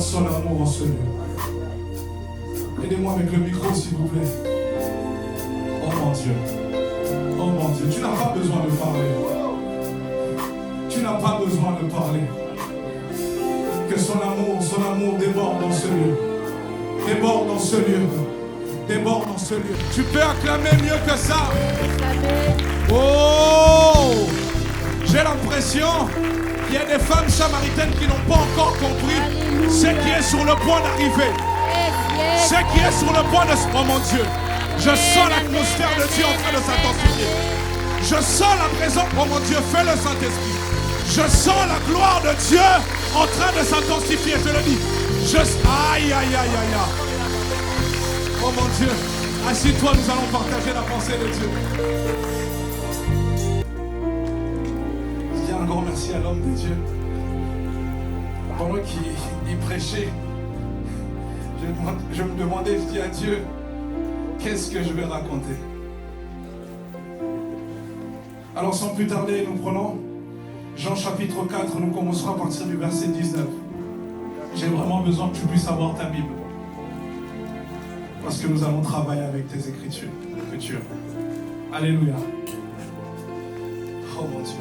sente son amour en ce lieu. Aidez-moi avec le micro, s'il vous plaît. Oh mon Dieu. Oh mon Dieu. Tu n'as pas besoin de parler. Tu n'as pas besoin de parler. Que son amour déborde dans ce lieu. Déborde dans ce lieu. Déborde dans ce lieu. Tu peux acclamer mieux que ça. Oh! J'ai l'impression qu'il y a des femmes samaritaines qui n'ont pas encore compris ce qui est sur le point d'arriver. Ce qui est sur le point de... Oh mon Dieu! Je sens l'atmosphère de Dieu en train de s'intensifier. Je sens la présence... Oh mon Dieu, fais le Saint-Esprit. Je sens la gloire de Dieu en train de s'intensifier, je le dis. Aïe, aïe, aïe, aïe, aïe. Oh mon Dieu, assis-toi, nous allons partager la pensée de Dieu. Je dis un grand merci à l'homme de Dieu. Pendant qu'il prêchait, je me demandais, je dis à Dieu, qu'est-ce que je vais raconter? Alors sans plus tarder, nous prenons Jean chapitre 4, nous commencerons à partir du verset 19. J'ai vraiment besoin que tu puisses avoir ta Bible. Parce que nous allons travailler avec tes écritures. Alléluia. Oh mon Dieu.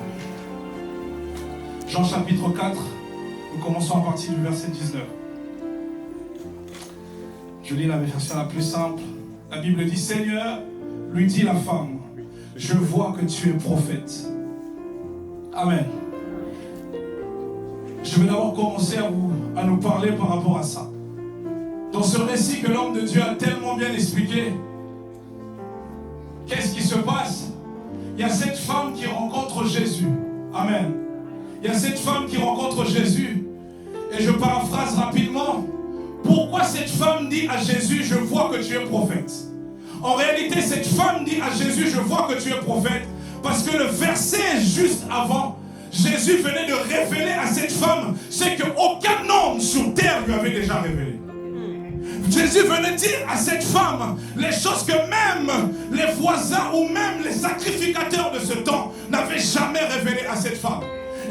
Jean chapitre 4, nous commençons à partir du verset 19. Je lis la version la plus simple. La Bible dit, Seigneur, lui dit la femme, je vois que tu es prophète. Amen. Je vais d'abord commencer à nous parler par rapport à ça. Dans ce récit que l'homme de Dieu a tellement bien expliqué, qu'est-ce qui se passe? Il y a cette femme qui rencontre Jésus. Amen. Il y a cette femme qui rencontre Jésus. Et je paraphrase rapidement. Pourquoi cette femme dit à Jésus, je vois que tu es prophète? En réalité, cette femme dit à Jésus, je vois que tu es prophète. Parce que le verset juste avant, Jésus venait de révéler à cette femme ce qu'aucun homme sur terre lui avait déjà révélé. Jésus venait dire à cette femme les choses que même les voisins ou même les sacrificateurs de ce temps n'avaient jamais révélées à cette femme.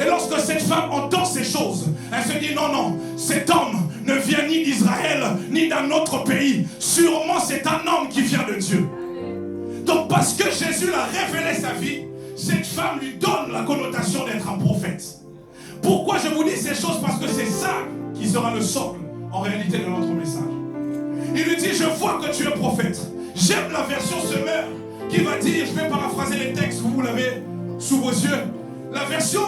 Et lorsque cette femme entend ces choses, elle se dit non, cet homme ne vient ni d'Israël ni d'un autre pays. Sûrement c'est un homme qui vient de Dieu. Donc parce que Jésus l'a révélé sa vie, cette femme lui donne la connotation d'être un prophète. Pourquoi je vous dis ces choses? Parce que c'est ça qui sera le socle en réalité de notre message. Il lui dit, je vois que tu es prophète. J'aime la version Semeur qui va dire, je vais paraphraser les textes, vous l'avez sous vos yeux. La version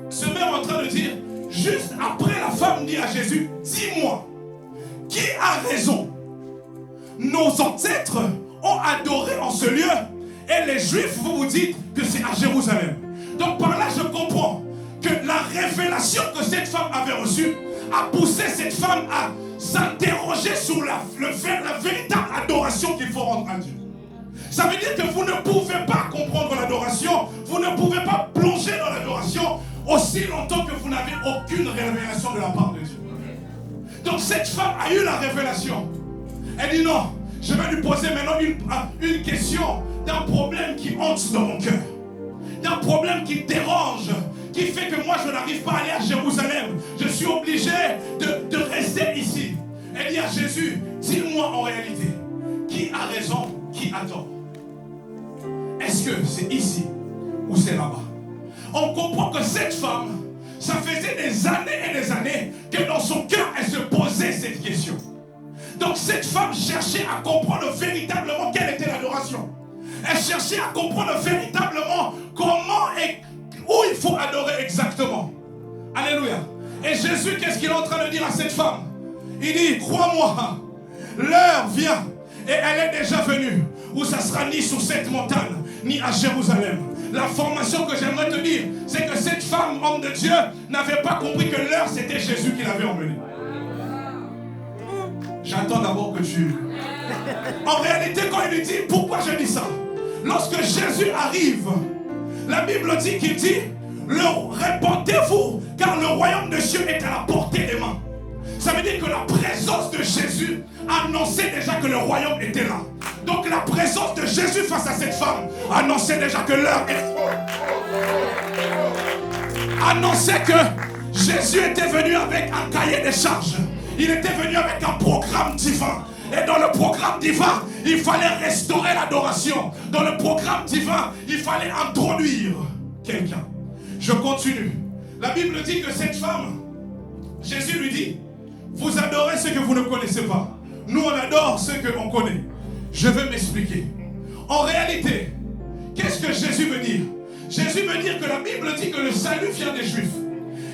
Semeur est en train de dire, juste après la femme dit à Jésus, dis-moi, qui a raison? Nos ancêtres ont adoré en ce lieu et les Juifs, vous dites que c'est à Jérusalem. Donc par là, je comprends que la révélation que cette femme avait reçue a poussé cette femme à s'interroger sur la véritable adoration qu'il faut rendre à Dieu. Ça veut dire que vous ne pouvez pas comprendre l'adoration, vous ne pouvez pas plonger dans l'adoration aussi longtemps que vous n'avez aucune révélation de la part de Dieu. Donc cette femme a eu la révélation. Elle dit non, je vais lui poser maintenant une question d'un problème qui hante dans mon cœur, d'un problème qui dérange, qui fait que moi je n'arrive pas à aller à Jérusalem. Je suis obligé de rester ici. Elle dit à Jésus, dis-moi en réalité, qui a raison, qui a tort? Est-ce que c'est ici ou c'est là-bas? On comprend que cette femme, ça faisait des années que dans son cœur, elle se posait cette question. Donc cette femme cherchait à comprendre véritablement quelle était l'adoration. Elle cherchait à comprendre véritablement comment et où il faut adorer exactement. Alléluia. Et Jésus, qu'est-ce qu'il est en train de dire à cette femme? Il dit, crois-moi, l'heure vient et elle est déjà venue où ça sera ni sur cette montagne, ni à Jérusalem. L'information que j'aimerais te dire, c'est que cette femme, homme de Dieu, n'avait pas compris que l'heure, c'était Jésus qui l'avait emmenée. J'attends d'abord que tu... En réalité, quand il lui dit, pourquoi je dis ça? Lorsque Jésus arrive, la Bible dit qu'il dit, répandez-vous, car le royaume de Dieu est à la portée des mains. Ça veut dire que la présence de Jésus annonçait déjà que le royaume était là. Donc la présence de Jésus face à cette femme annonçait déjà que l'heure est... Annonçait que Jésus était venu avec un cahier des charges. Il était venu avec un programme divin. Et dans le programme divin, il fallait restaurer l'adoration. Dans le programme divin, il fallait introduire quelqu'un. Je continue. La Bible dit que cette femme, Jésus lui dit, vous adorez ce que vous ne connaissez pas. Nous, on adore ce que l'on connaît. Je vais m'expliquer. En réalité, qu'est-ce que Jésus veut dire? Jésus veut dire que la Bible dit que le salut vient des Juifs.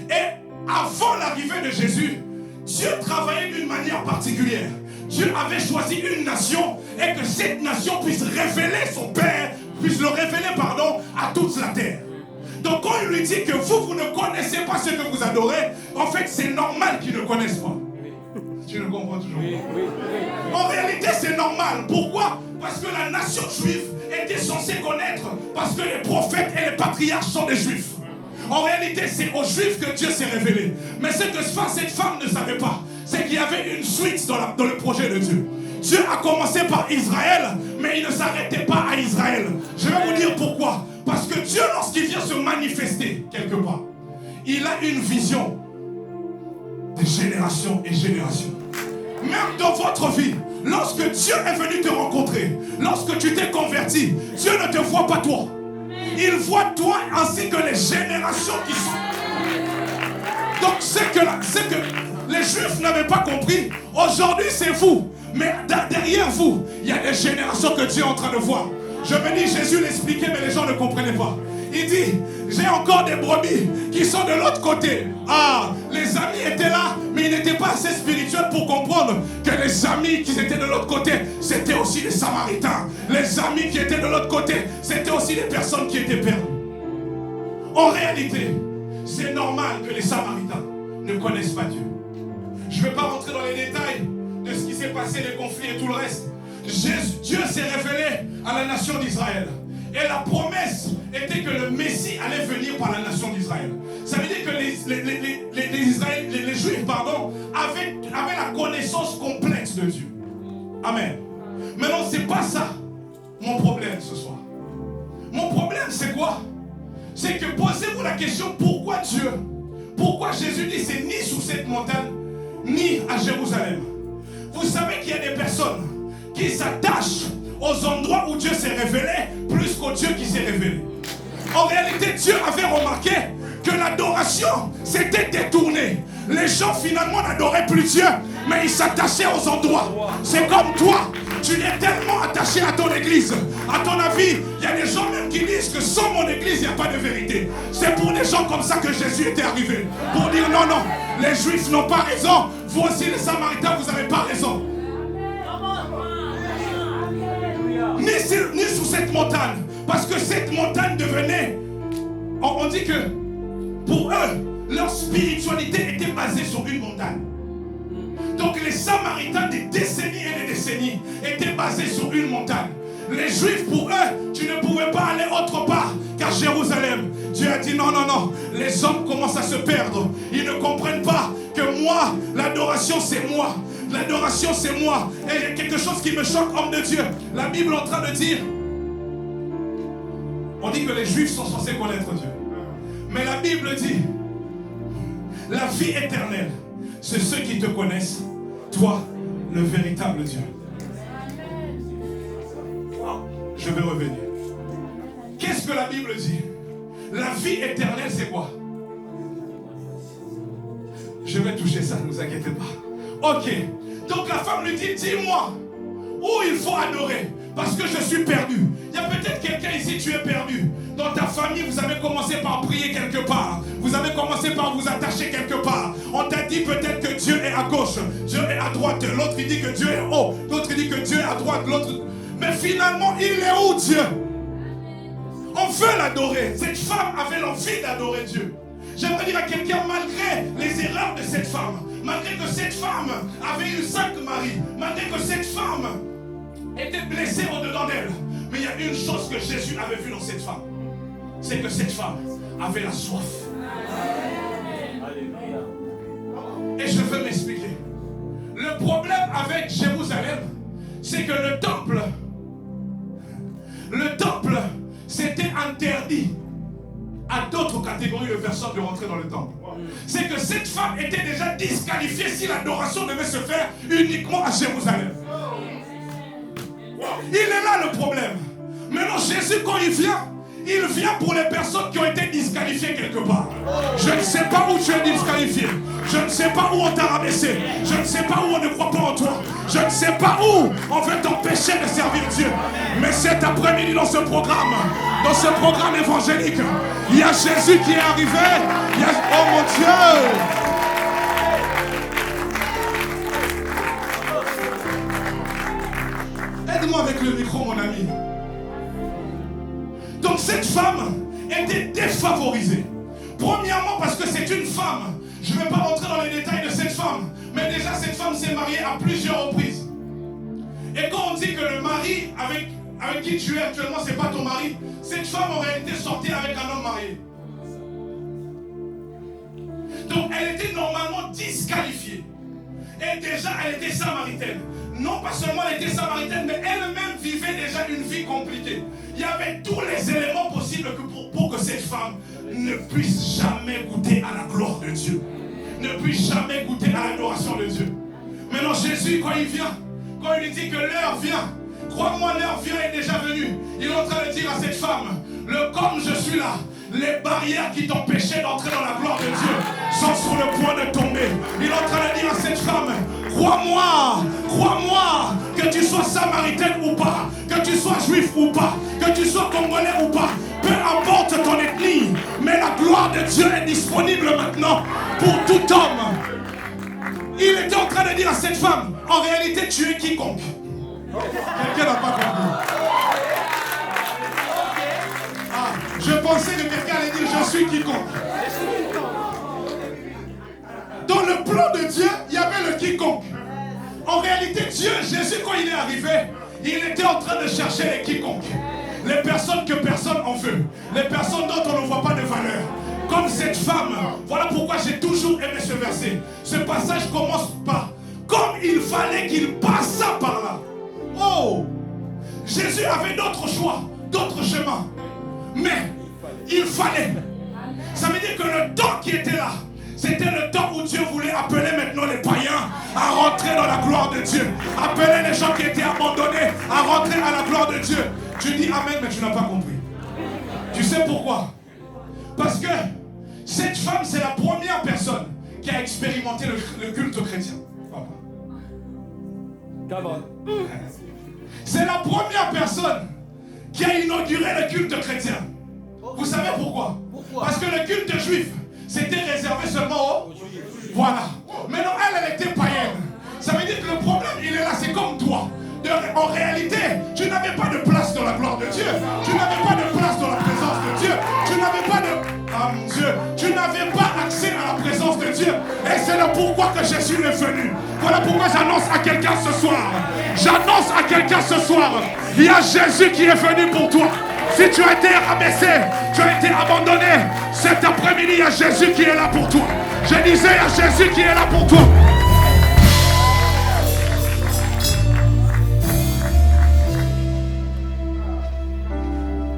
Et avant l'arrivée de Jésus, Dieu travaillait d'une manière particulière. Dieu avait choisi une nation et que cette nation puisse révéler son Père, puisse le révéler, à toute la terre. Donc quand il lui dit que vous ne connaissez pas ce que vous adorez, en fait c'est normal qu'ils ne connaissent pas. Tu le comprends toujours? En réalité c'est normal. Pourquoi? Parce que la nation juive était censée connaître, parce que les prophètes et les patriarches sont des Juifs. En réalité, c'est aux Juifs que Dieu s'est révélé. Mais ce que cette femme ne savait pas, c'est qu'il y avait une suite dans le projet de Dieu. Dieu a commencé par Israël, mais il ne s'arrêtait pas à Israël. Je vais vous dire pourquoi. Parce que Dieu, lorsqu'il vient se manifester quelque part, il a une vision de génération et génération. Même dans votre vie, lorsque Dieu est venu te rencontrer, lorsque tu t'es converti, Dieu ne te voit pas toi. Il voit toi ainsi que les générations qui sont. Donc c'est que les Juifs n'avaient pas compris. Aujourd'hui c'est vous. Mais derrière vous, il y a des générations que Dieu est en train de voir. Je me dis, Jésus l'expliquait, mais les gens ne comprenaient pas. Il dit, j'ai encore des brebis qui sont de l'autre côté. Ah, les amis étaient là, mais ils n'étaient pas assez spirituels pour comprendre que les amis qui étaient de l'autre côté, c'était aussi les Samaritains. Les amis qui étaient de l'autre côté, c'était aussi les personnes qui étaient perdues. En réalité, c'est normal que les Samaritains ne connaissent pas Dieu. Je ne vais pas rentrer dans les détails de ce qui s'est passé, les conflits et tout le reste. Dieu s'est révélé à la nation d'Israël. Et la promesse était que le Messie allait venir par la nation d'Israël. Ça veut dire que les Juifs avaient la connaissance complète de Dieu. Amen. Maintenant, ce n'est pas ça mon problème ce soir. Mon problème, c'est quoi? C'est que posez-vous la question, pourquoi Dieu? Pourquoi Jésus dit c'est ni sous cette montagne, ni à Jérusalem? Vous savez qu'il y a des personnes qui s'attachent aux endroits où Dieu s'est révélé plus qu'au Dieu qui s'est révélé. En réalité, Dieu avait remarqué que l'adoration s'était détournée. Les gens finalement n'adoraient plus Dieu, mais ils s'attachaient aux endroits. C'est comme toi, tu es tellement attaché à ton église. À ton avis, il y a des gens même qui disent que sans mon église, il n'y a pas de vérité. C'est pour des gens comme ça que Jésus était arrivé. Pour dire non, non, les Juifs n'ont pas raison. Vous aussi les Samaritains, vous n'avez pas raison. Ni sous cette montagne. Parce que cette montagne devenait... On dit que pour eux, leur spiritualité était basée sur une montagne. Donc les Samaritains des décennies et des décennies étaient basés sur une montagne. Les Juifs, pour eux, tu ne pouvais pas aller autre part qu'à Jérusalem. Dieu a dit non, non, non. Les hommes commencent à se perdre. Ils ne comprennent pas que moi, l'adoration c'est moi. L'adoration c'est moi. Et il y a quelque chose qui me choque, homme de Dieu. La Bible est en train de dire, on dit que les Juifs sont censés connaître Dieu. Mais la Bible dit, la vie éternelle, c'est ceux qui te connaissent, toi, le véritable Dieu. Je vais revenir. Qu'est-ce que la Bible dit? La vie éternelle, c'est quoi? Je vais toucher ça, ne vous inquiétez pas. Ok. Donc la femme lui dit, dis-moi où il faut adorer, parce que je suis perdu. Il y a peut-être quelqu'un ici, tu es perdu. Dans ta famille, vous avez commencé par prier quelque part. Vous avez commencé par vous attacher quelque part. On t'a dit peut-être que Dieu est à gauche, Dieu est à droite. L'autre il dit que Dieu est haut, l'autre il dit que Dieu est à droite, l'autre... Mais finalement, il est où Dieu? On veut l'adorer. Cette femme avait l'envie d'adorer Dieu. J'aimerais dire à quelqu'un, malgré les erreurs de cette femme, malgré que cette femme avait eu 5 maris, malgré que cette femme était blessée au-dedans d'elle, mais il y a une chose que Jésus avait vue dans cette femme, c'est que cette femme avait la soif. Et je veux m'expliquer. Le problème avec Jérusalem, c'est que le temple, c'était interdit à d'autres catégories de personnes de rentrer dans le temple. C'est que cette femme était déjà disqualifiée si l'adoration devait se faire uniquement à Jérusalem. Il est là le problème. Maintenant, Jésus, quand il vient pour les personnes qui ont été disqualifiées quelque part. Je ne sais pas où tu es disqualifié. Je ne sais pas où on t'a rabaissé. Je ne sais pas où on ne croit pas en toi. Je ne sais pas où on veut t'empêcher de servir Dieu. Mais cet après-midi dans ce programme évangélique, il y a Jésus qui est arrivé. Oh mon Dieu! Aide-moi avec le micro, mon ami. Donc cette femme était défavorisée. Premièrement parce que c'est une femme. Je ne vais pas rentrer dans les détails de cette femme. Mais déjà cette femme s'est mariée à plusieurs reprises. Et quand on dit que le mari avec qui tu es actuellement, ce n'est pas ton mari, cette femme en réalité sortait avec un homme marié. Donc elle était normalement disqualifiée. Et déjà elle était samaritaine. Non pas seulement elle était samaritaine, mais elle-même vivait déjà une vie compliquée. Il y avait tous les éléments possibles pour que cette femme ne puisse jamais goûter à la gloire de Dieu. Ne puisse jamais goûter à l'adoration de Dieu. Maintenant Jésus, quand il vient, quand il lui dit que l'heure vient, crois-moi, l'heure vient est déjà venue. Il est en train de dire à cette femme, comme je suis là, les barrières qui t'empêchaient d'entrer dans la gloire de Dieu sont sur le point de tomber. Il est en train de dire à cette femme, crois-moi, que tu sois samaritaine ou pas, que tu sois juif ou pas, que tu sois congolais ou pas, peu importe ton ethnie, mais la gloire de Dieu est disponible maintenant pour tout homme. Il était en train de dire à cette femme, en réalité tu es quiconque. Quelqu'un n'a pas compris. Je pensais que quelqu'un allait dire je suis quiconque. Dans le plan de Dieu, il y avait le quiconque. En réalité, Dieu, Jésus, quand il est arrivé, il était en train de chercher les quiconques. Les personnes que personne en veut. Les personnes dont on ne voit pas de valeur. Comme cette femme. Voilà pourquoi j'ai toujours aimé ce verset. Ce passage commence par comme il fallait qu'il passât par là. Oh! Jésus avait d'autres choix, d'autres chemins. Mais il fallait. Ça veut dire que le temps qui était là, c'était le temps où Dieu voulait appeler maintenant les païens à rentrer dans la gloire de Dieu. Appeler les gens qui étaient abandonnés à rentrer à la gloire de Dieu. Tu dis amen, mais tu n'as pas compris. Tu sais pourquoi? Parce que cette femme, c'est la première personne qui a expérimenté le culte chrétien. C'est la première personne qui a inauguré le culte chrétien. Vous savez pourquoi? Parce que le culte juif, c'était réservé seulement aux juifs. Voilà. Maintenant, elle était païenne. Ça veut dire que le problème, il est là, c'est comme toi. En réalité, tu n'avais pas de place dans la gloire de Dieu. Tu n'avais pas de place dans la présence de Dieu. Tu n'avais pas de... Ah mon Dieu, tu n'avais pas accès à la présence de Dieu. Et c'est le pourquoi que Jésus est venu. Voilà pourquoi j'annonce à quelqu'un ce soir. J'annonce à quelqu'un ce soir. Il y a Jésus qui est venu pour toi. Si tu as été rabaissé, tu as été abandonné, cet après-midi, il y a Jésus qui est là pour toi. Je disais, il y a Jésus qui est là pour toi.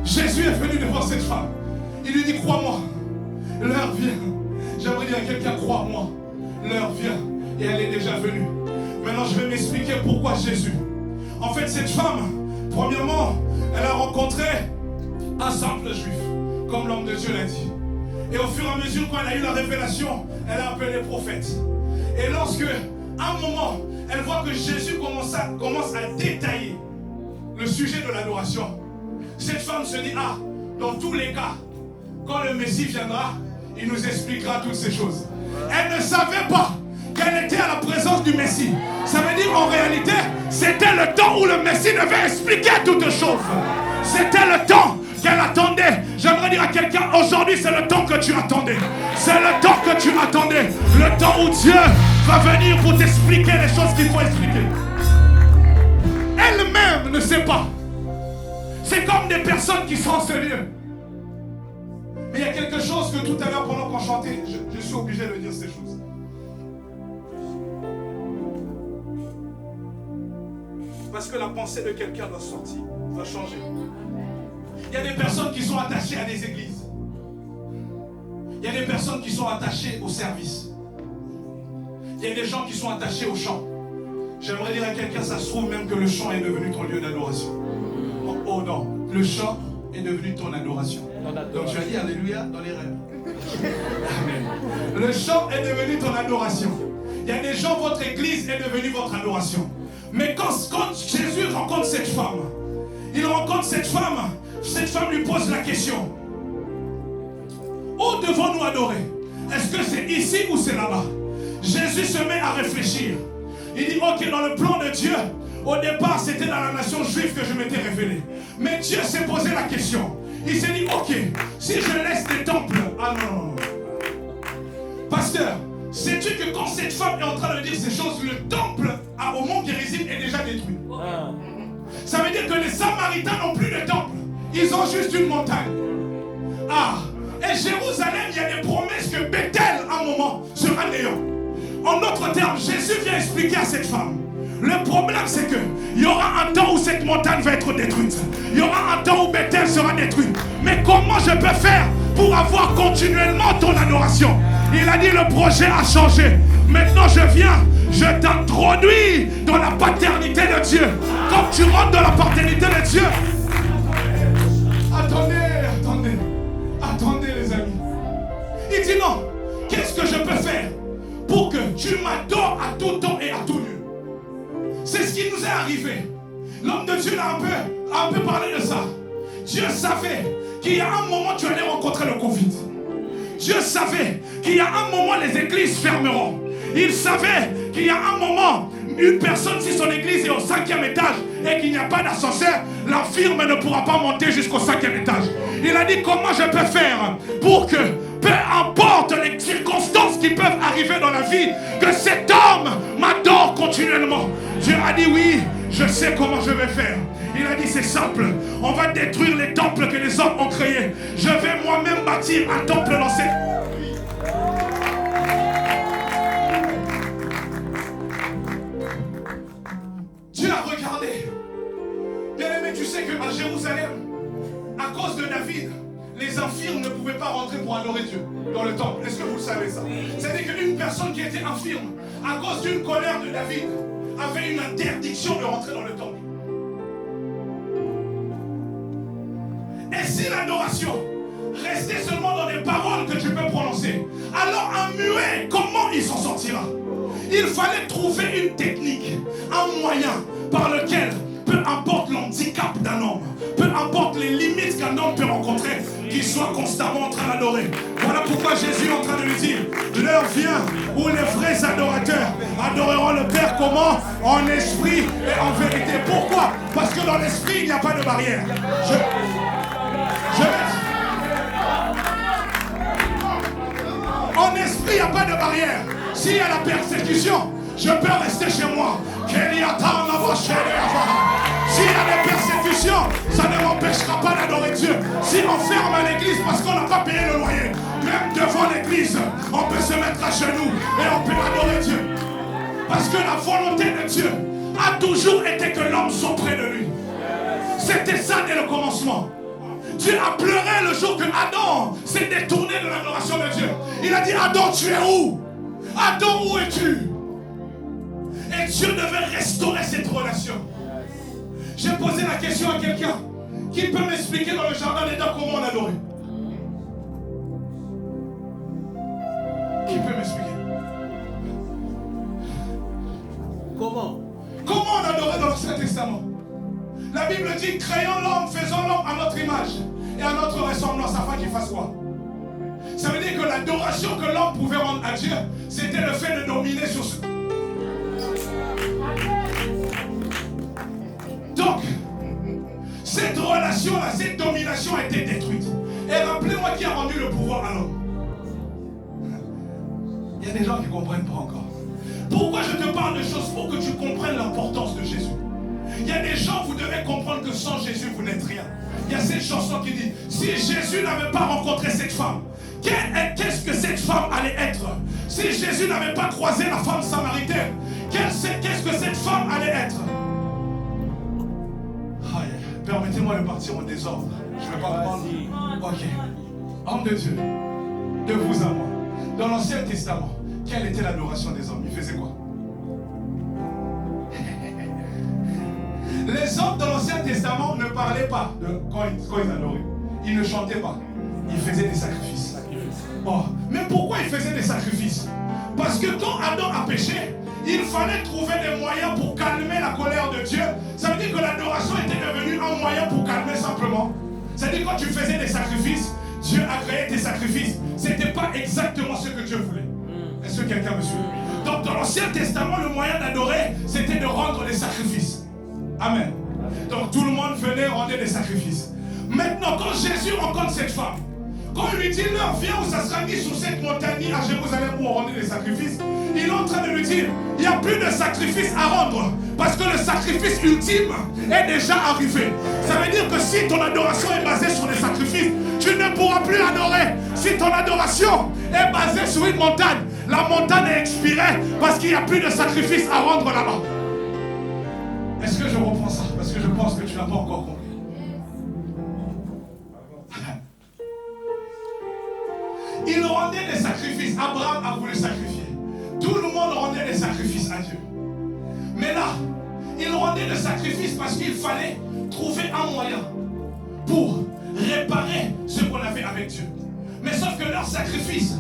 Jésus est venu devant cette femme. Il lui dit, crois-moi, l'heure vient. J'aimerais dire à quelqu'un, crois-moi, l'heure vient. Et elle est déjà venue. Maintenant, je vais m'expliquer pourquoi Jésus. En fait, cette femme, premièrement, elle a rencontré un simple juif, comme l'homme de Dieu l'a dit. Et au fur et à mesure, quand elle a eu la révélation, elle a appelé les prophètes. Et lorsque, à un moment, elle voit que Jésus commence à détailler le sujet de l'adoration, cette femme se dit, dans tous les cas, quand le Messie viendra, il nous expliquera toutes ces choses. Elle ne savait pas qu'elle était à la présence du Messie. Ça veut dire en réalité, c'était le temps où le Messie devait expliquer toutes choses. C'était le temps qu'elle attendait. J'aimerais dire à quelqu'un, aujourd'hui c'est le temps que tu attendais. C'est le temps que tu attendais. Le temps où Dieu va venir pour t'expliquer les choses qu'il faut expliquer. Elle-même ne sait pas. C'est comme des personnes qui sont en ce lieu. Mais il y a quelque chose que tout à l'heure pendant qu'on chantait, je suis obligé de dire ces choses. Parce que la pensée de quelqu'un doit sortir, doit changer. Il y a des personnes qui sont attachées à des églises. Il y a des personnes qui sont attachées au service. Il y a des gens qui sont attachés au chant. J'aimerais dire à quelqu'un, ça se trouve même que le chant est devenu ton lieu d'adoration. Oh non, le chant est devenu ton adoration. Donc tu as dit Alléluia dans les rêves. Amen. Le chant est devenu ton adoration. Il y a des gens, votre église est devenue votre adoration. Mais quand Jésus rencontre cette femme, il rencontre cette femme lui pose la question. Où devons-nous adorer? Est-ce que c'est ici ou c'est là-bas? Jésus se met à réfléchir. Il dit, ok, dans le plan de Dieu, au départ, c'était dans la nation juive que je m'étais révélé. Mais Dieu s'est posé la question. Il s'est dit, ok, si je laisse des temples... Ah non. Pasteur, sais-tu que quand cette femme est en train de dire ces choses, le temple au mont Gérizim est déjà détruit? Ça veut dire que les Samaritains n'ont plus de temple. Ils ont juste une montagne. Et Jérusalem, il y a des promesses que Bethel, à un moment, sera néant. En d'autres termes, Jésus vient expliquer à cette femme. Le problème, c'est qu'il y aura un temps où cette montagne va être détruite. Il y aura un temps où Bethel sera détruit. Mais comment je peux faire pour avoir continuellement ton adoration? Il a dit, le projet a changé. Maintenant, je t'introduis dans la paternité de Dieu. Quand tu rentres dans la paternité de Dieu... Attendez les amis. Il dit non, qu'est-ce que je peux faire pour que tu m'adores à tout temps et à tout lieu? C'est ce qui nous est arrivé. L'homme de Dieu a un peu parlé de ça. Dieu savait qu'il y a un moment tu allais rencontrer le Covid. Dieu savait qu'il y a un moment les églises fermeront. Il savait qu'il y a un moment, une personne, si son église est au 5e étage et qu'il n'y a pas d'ascenseur, l'infirme ne pourra pas monter jusqu'au 5e étage. Il a dit, comment je peux faire pour que, peu importe les circonstances qui peuvent arriver dans la vie, que cet homme m'adore continuellement. Dieu a dit, oui, je sais comment je vais faire. Il a dit, c'est simple, on va détruire les temples que les hommes ont créés. Je vais moi-même bâtir un temple dans cette... Dieu a regardé. Bien aimé, tu sais qu'à Jérusalem, à cause de David, les infirmes ne pouvaient pas rentrer pour adorer Dieu dans le temple. Est-ce que vous le savez ça? C'est-à-dire qu'une personne qui était infirme, à cause d'une colère de David, avait une interdiction de rentrer dans le temple. Et si l'adoration restait seulement dans des paroles que tu peux prononcer, alors un muet, comment il s'en sortira? Il fallait trouver une technique, un moyen par lequel, peu importe l'handicap d'un homme, peu importe les limites qu'un homme peut rencontrer, qu'il soit constamment en train d'adorer. Voilà pourquoi Jésus est en train de lui dire, l'heure vient où les vrais adorateurs adoreront le Père comment? En esprit et en vérité. Pourquoi? Parce que dans l'esprit, il n'y a pas de barrière. En esprit, il n'y a pas de barrière. S'il y a la persécution, je peux rester chez moi. S'il y a des persécutions, ça ne m'empêchera pas d'adorer Dieu. Si on ferme l'église parce qu'on n'a pas payé le loyer, même devant l'église, on peut se mettre à genoux et on peut adorer Dieu. Parce que la volonté de Dieu a toujours été que l'homme soit près de lui. C'était ça dès le commencement. Dieu a pleuré le jour que Adam s'est détourné de l'adoration de Dieu. Il a dit, Adam, tu es où? Adam, où es-tu? Et Dieu devait restaurer cette relation. J'ai posé la question à quelqu'un qui peut m'expliquer dans le jardin d'Éden comment on adorait. Qui peut m'expliquer? Comment on adorait dans l'Ancien Testament? La Bible dit, créons l'homme, faisons l'homme à notre image et à notre ressemblance, afin qu'il fasse quoi? Ça veut dire que l'adoration que l'homme pouvait rendre à Dieu, c'était le fait de dominer sur ce... Donc, cette relation-là, cette domination a été détruite. Et rappelez-moi qui a rendu le pouvoir à l'homme. Il y a des gens qui ne comprennent pas encore. Pourquoi je te parle de choses? Pour que tu comprennes l'importance de Jésus. Il y a des gens, vous devez comprendre que sans Jésus, vous n'êtes rien. Il y a cette chanson qui dit, si Jésus n'avait pas rencontré cette femme, qu'est-ce que cette femme allait être? Si Jésus n'avait pas croisé la femme samaritaine, qu'est-ce que cette femme allait être? Permettez-moi de partir au désordre. Je ne vais pas prendre. Ok. Homme de Dieu. de vous à moi. Dans l'Ancien Testament, quelle était l'adoration des hommes? Ils faisaient quoi? Les hommes dans l'Ancien Testament ne parlaient pas quand ils adoraient. Ils ne chantaient pas. Ils faisaient des sacrifices. Oh. Mais pourquoi ils faisaient des sacrifices? Parce que quand Adam a péché, il fallait trouver des moyens pour calmer la colère de Dieu. Ça veut dire que l'adoration était devenue un moyen pour calmer simplement. C'est-à-dire quand tu faisais des sacrifices, Dieu a créé tes sacrifices. Ce n'était pas exactement ce que Dieu voulait. Est-ce que quelqu'un me suit? Donc dans l'Ancien Testament, le moyen d'adorer, c'était de rendre des sacrifices. Amen. Donc tout le monde venait rendre des sacrifices. Maintenant, quand Jésus rencontre cette femme, quand il lui dit, l'heure vient où ça sera mis sur cette montagne à Jérusalem où on rendait des sacrifices, il est en train de lui dire, il n'y a plus de sacrifice à rendre, parce que le sacrifice ultime est déjà arrivé. Ça veut dire que si ton adoration est basée sur des sacrifices, tu ne pourras plus adorer. Si ton adoration est basée sur une montagne, la montagne est expirée, parce qu'il n'y a plus de sacrifice à rendre là-bas. Est-ce que je reprends ça? Parce que je pense que tu n'as pas encore compris. Il rendait des sacrifices. Abraham a voulu sacrifier. Tout le monde rendait des sacrifices à Dieu. Mais là, il rendait des sacrifices parce qu'il fallait trouver un moyen pour réparer ce qu'on avait avec Dieu. Mais sauf que leur sacrifice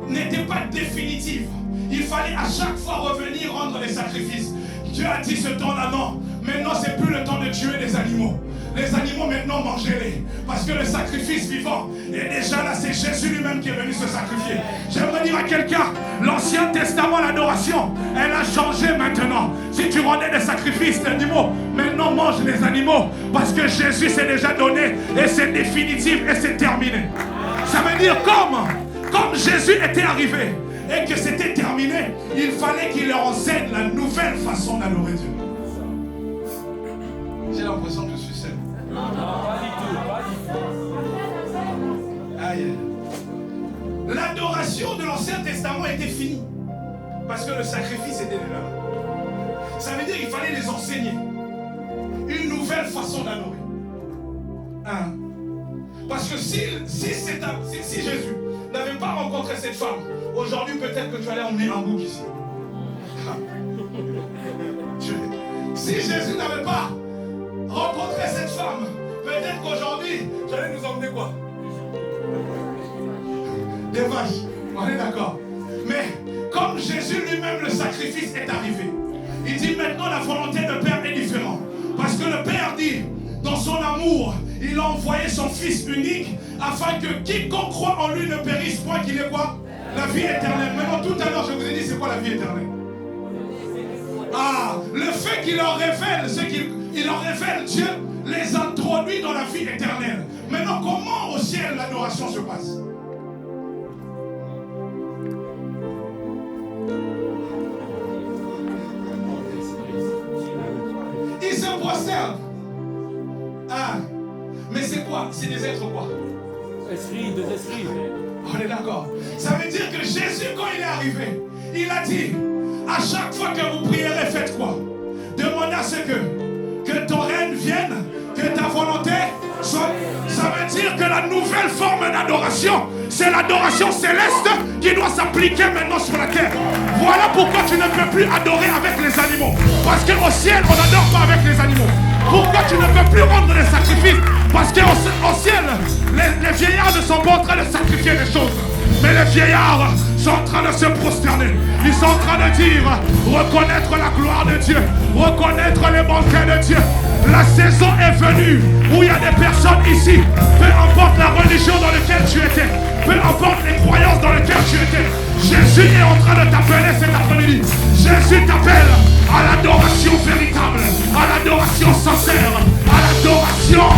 n'était pas définitif. Il fallait à chaque fois revenir rendre des sacrifices. Dieu a dit ce temps-là, non. Maintenant, c'est plus le temps de tuer des animaux. Les animaux, maintenant, mangez-les. Parce que le sacrifice vivant est déjà là. C'est Jésus lui-même qui est venu se sacrifier. J'aimerais dire à quelqu'un, l'Ancien Testament, l'adoration, elle a changé maintenant. Si tu rendais des sacrifices d'animaux, maintenant mange les animaux. Parce que Jésus s'est déjà donné. Et c'est définitif et c'est terminé. Ça veut dire comme Jésus était arrivé et que c'était terminé, il fallait qu'il leur enseigne la nouvelle façon d'adorer Dieu. J'ai l'impression que je suis seul. Non, pas du tout. Aïe. L'adoration de l'Ancien Testament était finie. Parce que le sacrifice était là. Ça veut dire qu'il fallait les enseigner une nouvelle façon d'adorer. Hein? Parce que si Jésus n'avait pas rencontré cette femme, aujourd'hui peut-être que tu allais emmener un bouc ici. Si Jésus n'avait pas rencontré cette femme, peut-être qu'aujourd'hui, tu allais nous emmener quoi? Des vaches. On est d'accord. Mais comme Jésus lui-même, le sacrifice est arrivé, il dit maintenant la volonté de Père est différente. Parce que le Père dit, dans son amour, il a envoyé son Fils unique afin que quiconque croit en lui ne périsse point, qu'il ait quoi? La vie éternelle. Maintenant, tout à l'heure, je vous ai dit, c'est quoi la vie éternelle? Ah, le fait qu'il leur révèle, c'est qu'il leur révèle Dieu, les introduit dans la vie éternelle. Maintenant, comment au ciel l'adoration se passe? Ils se prosternent. Ah, mais c'est quoi? C'est des êtres quoi? Esprit, des esprits. On est d'accord. Ça veut dire que Jésus, quand il est arrivé, il a dit, à chaque fois que vous prierez, faites quoi? Demandez à ce que ton règne vienne, que ta volonté soit. Ça veut dire que la nouvelle forme d'adoration, c'est l'adoration céleste qui doit s'appliquer maintenant sur la terre. Voilà pourquoi tu ne peux plus adorer avec les animaux. Parce qu'au ciel, on n'adore pas avec les animaux. Pourquoi tu ne peux plus rendre des sacrifices? Parce qu'au ciel, les vieillards ne sont pas en train de sacrifier des choses. Mais les vieillards sont en train de se prosterner. Ils sont en train de dire, reconnaître la gloire de Dieu, reconnaître les banquets de Dieu. La saison est venue où il y a des personnes ici, peu importe la religion dans laquelle tu étais, peu importe les croyances dans lesquelles tu étais, Jésus est en train de t'appeler cet après-midi. Jésus t'appelle à l'adoration véritable, à l'adoration sincère, à l'adoration.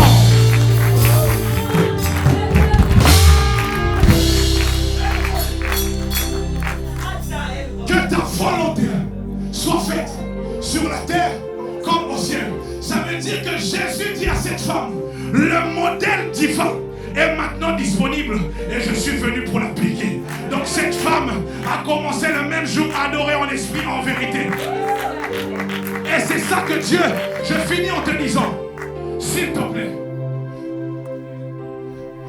Que ta volonté soit faite sur la terre comme au ciel. Ça veut dire que Jésus dit à cette femme, le modèle divin est maintenant disponible et je suis venu pour l'appliquer. Donc cette femme a commencé le même jour à adorer en esprit, en vérité. Et c'est ça que Dieu, je finis en te disant, s'il te plaît,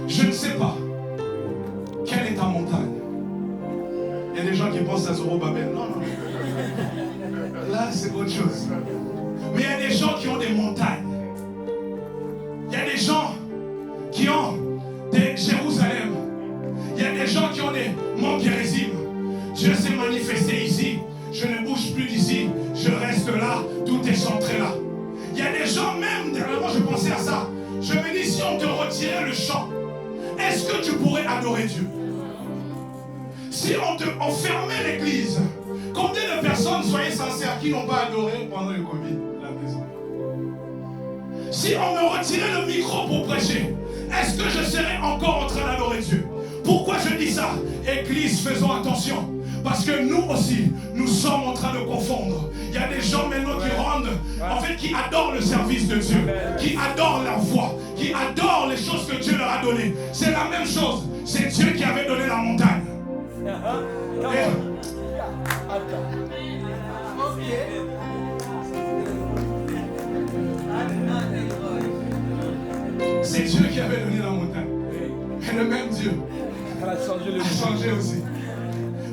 je ne sais pas quelle est ta montagne. pense à Zorobabel. Non, non. Là, c'est autre chose. Mais il y a des gens qui ont des montagnes. Il y a des gens qui ont des Jérusalem. Il y a des gens qui ont des monts Gérizim. Dieu s'est manifesté ici. Je ne bouge plus d'ici. Je reste là. Tout est centré là. Il y a des gens, même dernièrement, je pensais à ça. Je me dis, si on te retirait le chant, est-ce que tu pourrais adorer Dieu? Si on te fermait l'église, combien de personnes, soyez sincères, qui n'ont pas adoré pendant le Covid, la maison? Si on me retirait le micro pour prêcher, est-ce que je serais encore en train d'adorer Dieu? Pourquoi je dis ça? Église, faisons attention. Parce que nous aussi, nous sommes en train de confondre. Il y a des gens maintenant qui rendent, en fait, qui adorent le service de Dieu, qui adorent la voix, qui adorent les choses que Dieu leur a données. C'est la même chose. C'est Dieu qui avait donné la montagne. C'est Dieu qui avait donné la montagne. Et le même Dieu a changé aussi.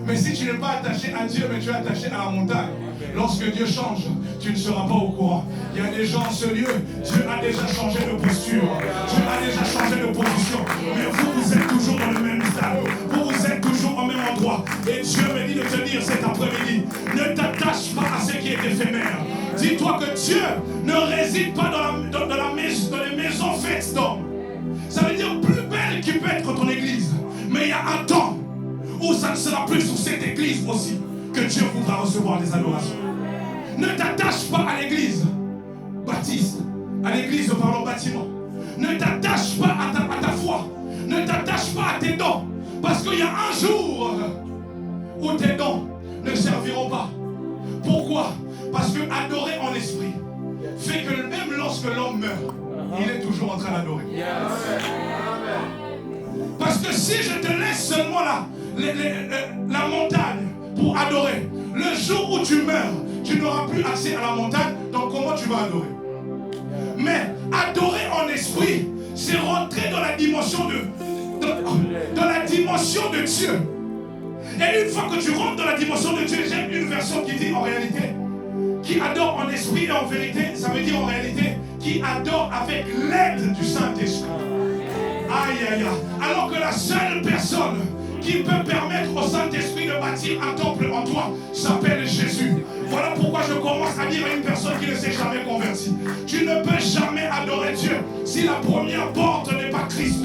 Mais si tu n'es pas attaché à Dieu, mais tu es attaché à la montagne, lorsque Dieu change, tu ne seras pas au courant. Il y a des gens en ce lieu, Dieu a déjà changé de posture, Dieu a déjà changé de position. Mais vous êtes toujours dans le même stade, vous êtes toujours au même endroit. Et Dieu me dit de te dire cet après-midi, ne t'attache pas à ce qui est éphémère. Dis-toi que Dieu ne réside pas dans les maisons faites d'hommes. Ça veut dire plus belle qui peut être ton église. Mais il y a un temps où ça ne sera plus sur cette église aussi que Dieu voudra recevoir des adorations. Ne t'attache pas à l'église baptiste, à l'église, pardon, bâtiment. Ne t'attache pas à ta foi. Ne t'attache pas à tes dons. Parce qu'il y a un jour où tes dons ne serviront pas. Pourquoi? Parce que adorer en esprit fait que même lorsque l'homme meurt, il est toujours en train d'adorer. Parce que si je te laisse seulement la montagne pour adorer, le jour où tu meurs, tu n'auras plus accès à la montagne, donc comment tu vas adorer? Mais adorer en esprit, c'est rentrer dans la dimension dans la dimension de Dieu. Et une fois que tu rentres dans la dimension de Dieu, j'aime une version qui dit en réalité, qui adore en esprit et en vérité, ça veut dire en réalité, qui adore avec l'aide du Saint-Esprit. Aïe, aïe, aïe. Alors que la seule personne qui peut permettre au Saint-Esprit de bâtir un temple en toi s'appelle Jésus. Voilà pourquoi je commence à dire à une personne qui ne s'est jamais convertie, tu ne peux jamais adorer Dieu si la première porte n'est pas Christ.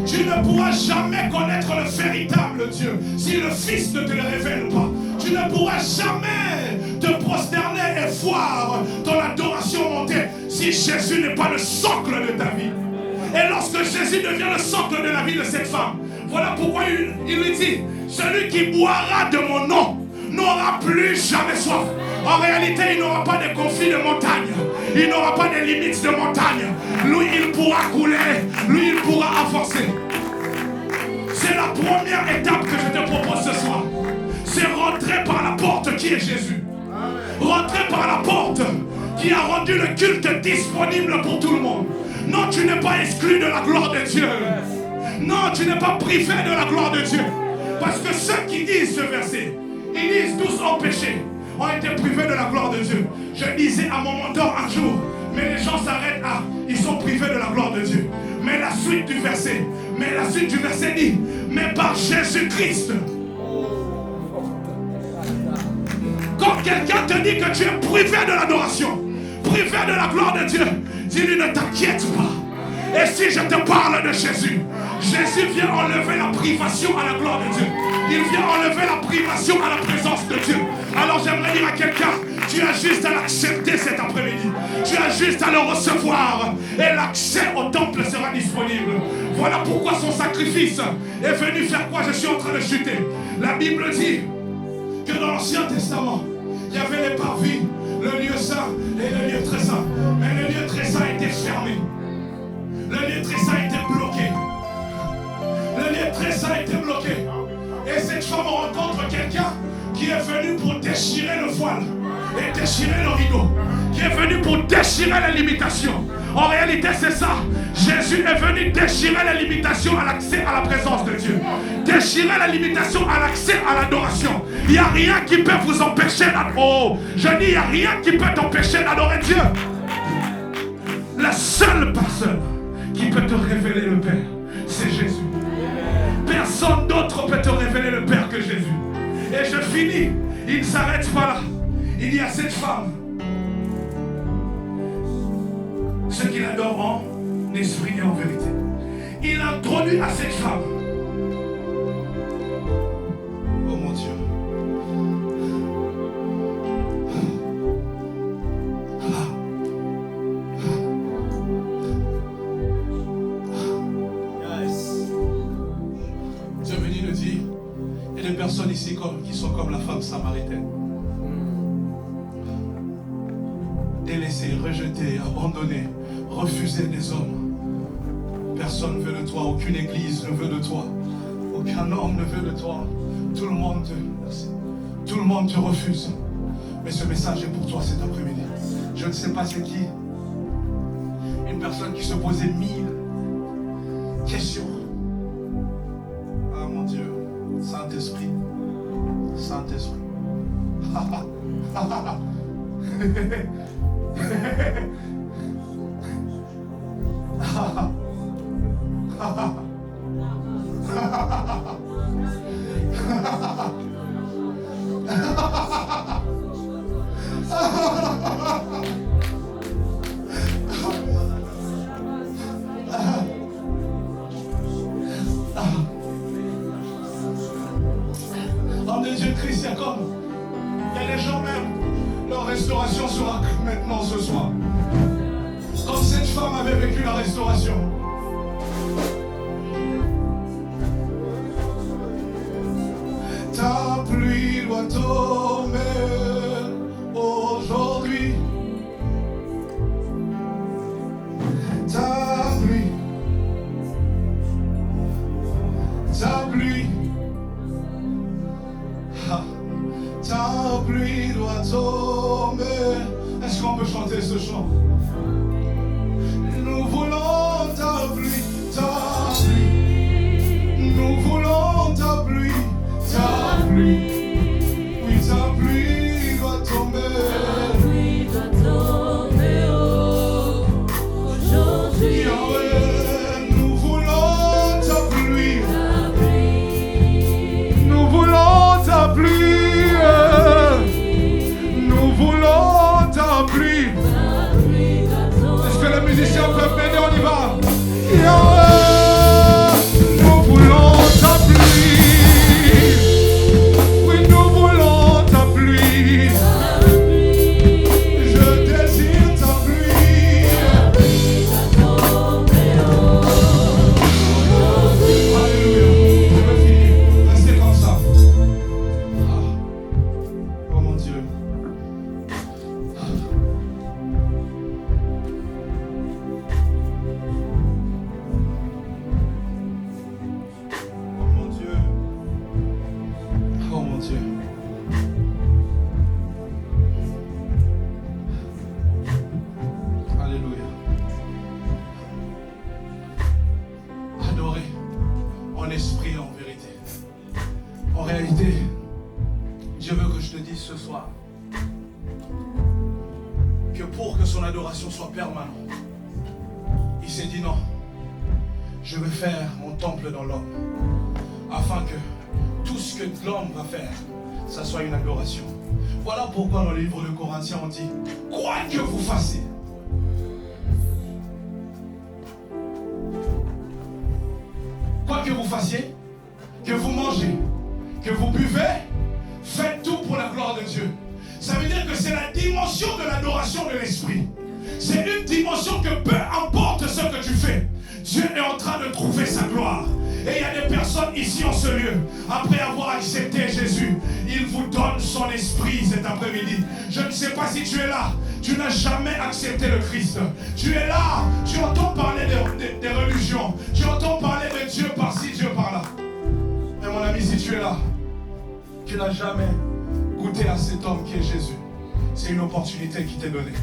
Tu ne pourras jamais connaître le véritable Dieu si le Fils ne te le révèle pas. Tu ne pourras jamais te prosterner et voir ton adoration monter si Jésus n'est pas le socle de ta vie. Et lorsque Jésus devient le socle de la vie de cette femme, voilà pourquoi il lui dit, celui qui boira de mon nom n'aura plus jamais soif. En réalité, il n'aura pas de conflit de montagne. Il n'aura pas de limites de montagne. Lui, il pourra couler. Lui, il pourra avancer. C'est la première étape que je te propose ce soir. C'est rentrer par la porte qui est Jésus. Rentrer par la porte qui a rendu le culte disponible pour tout le monde. Non, tu n'es pas exclu de la gloire de Dieu. Non, tu n'es pas privé de la gloire de Dieu. Parce que ceux qui disent ce verset, ils disent tous ont péché, ont été privés de la gloire de Dieu. Je disais à mon mentor un jour, mais les gens s'arrêtent à, ils sont privés de la gloire de Dieu. Mais la suite du verset dit, mais par Jésus-Christ. Quand quelqu'un te dit que tu es privé de l'adoration, privé de la gloire de Dieu, dis-lui ne t'inquiète pas. Et si je te parle de Jésus, Jésus vient enlever la privation à la gloire de Dieu. Il vient enlever la privation à la présence de Dieu. Alors j'aimerais dire à quelqu'un, tu as juste à l'accepter cet après-midi. Tu as juste à le recevoir. Et l'accès au temple sera disponible. Voilà pourquoi son sacrifice est venu faire quoi? Je suis en train de chuter. La Bible dit que dans l'Ancien Testament, il y avait les parvis, le lieu saint et le lieu très saint. Mais le lieu très saint était fermé. Le lieu très saint était bloqué. Le lieu très saint était bloqué. Et cette femme rencontre quelqu'un qui est venu pour déchirer le voile et déchirer le rideau, qui est venu pour déchirer les limitations, En réalité, c'est ça. Jésus est venu déchirer les limitations à l'accès à la présence de Dieu. Déchirer les limitations à l'accès à l'adoration. Il n'y a rien qui peut vous empêcher d'adorer. Oh, je dis, il n'y a rien qui peut t'empêcher d'adorer Dieu. La seule personne qui peut te révéler le Père, c'est Jésus. Personne d'autre peut te révéler le Père que Jésus. Et je finis. Il ne s'arrête pas là. Il y a cette femme. Ceux qui l'adorent en esprit et en vérité. Il introduit à cette femme. Oh mon Dieu. Dieu venu nous dire, il y a des personnes ici qui sont comme la femme samaritaine. Délaissée, rejetée, abandonnée, refusée des hommes. Personne ne veut de toi, aucune église ne veut de toi, aucun homme ne veut de toi. Tout le monde te refuse. Mais ce message est pour toi cet après-midi. Je ne sais pas c'est qui. Une personne qui se posait 1000 questions. Ah mon Dieu, Saint-Esprit, Saint-Esprit. Homme de Dieu, Christ, il y a des gens même, leur restauration sera maintenant ce soir. Comme cette femme avait vécu la restauration. Ta pluie doit tomber aujourd'hui. Ta pluie. Ta pluie doit tomber. Est-ce qu'on peut chanter ce chant? Nous voulons ta pluie, ta pluie. Nous voulons ta pluie, ta pluie. Oui, ta pluie doit tomber. Ta pluie doit tomber aujourd'hui. Yahweh, nous voulons ta pluie. Ta pluie. Nous voulons ta pluie. Nous voulons ta pluie. Est-ce que les musiciens peuvent m'aider? On y va. Yahweh, nous voulons ta pluie. Oui, nous voulons ta pluie. Je désire ta pluie. Alléluia. Je veux finir. Restez comme ça. Oh mon Dieu. Oh mon Dieu. Oh mon Dieu. Alléluia. Adorer en esprit et en vérité. En réalité, Dieu veut que je te dise ce soir que pour que son adoration soit permanente, il s'est dit non, je vais faire mon temple dans l'homme afin que tout ce que l'homme va faire, ça soit une adoration. Voilà pourquoi dans le livre de Corinthiens on dit, quoi que vous fassiez, quoi que vous fassiez, que vous mangez, que vous buvez, faites tout pour la gloire de Dieu. Ça veut dire que c'est la dimension de l'adoration de l'esprit. C'est une dimension que peu importe ce que tu fais, Dieu est en train de trouver sa gloire. Et il y a des personnes ici en ce lieu, après avoir accepté Jésus, il vous donne son esprit cet après-midi. Je ne sais pas si tu es là, tu n'as jamais accepté le Christ. Tu es là, tu entends parler des religions, tu entends parler de Dieu par-ci, Dieu par-là. Mais mon ami, si tu es là, tu n'as jamais goûté à cet homme qui est Jésus. C'est une opportunité qui t'est donnée.